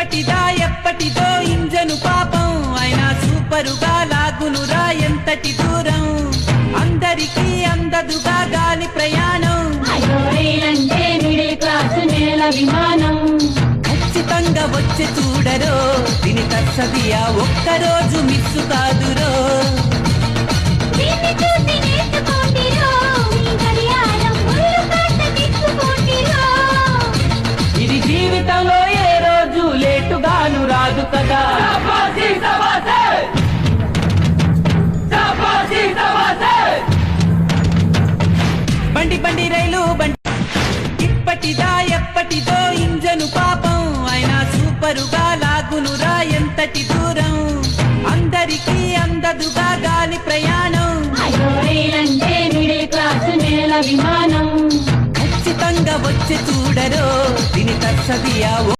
ఇప్పటిదా ఎప్పటిదో engine పాపం అయినా సూపరుగా లాగునురా ఎంతటి దూరం అందరికీ అందదుగా గాలి ప్రయాణం విమానం ఖచ్చితంగా వచ్చి చూడరో దీని తస్సదియా ఒక్కరోజు మిస్సు కాదురో ఇది జీవితంలో ఏ రోజు లేటుగాను రాదు కదా బండి బండి రైలు బండి ఇప్పటిదా ఎప్పటిదో ఇంజను పాపం అయినా సూపరుగా లాగునురా ఎంతటి దూరం అందరికీ అందదుగా గాలి ప్రయాణం విమానం ఖచ్చితంగా వచ్చి చూడరో దీని తస్సదియా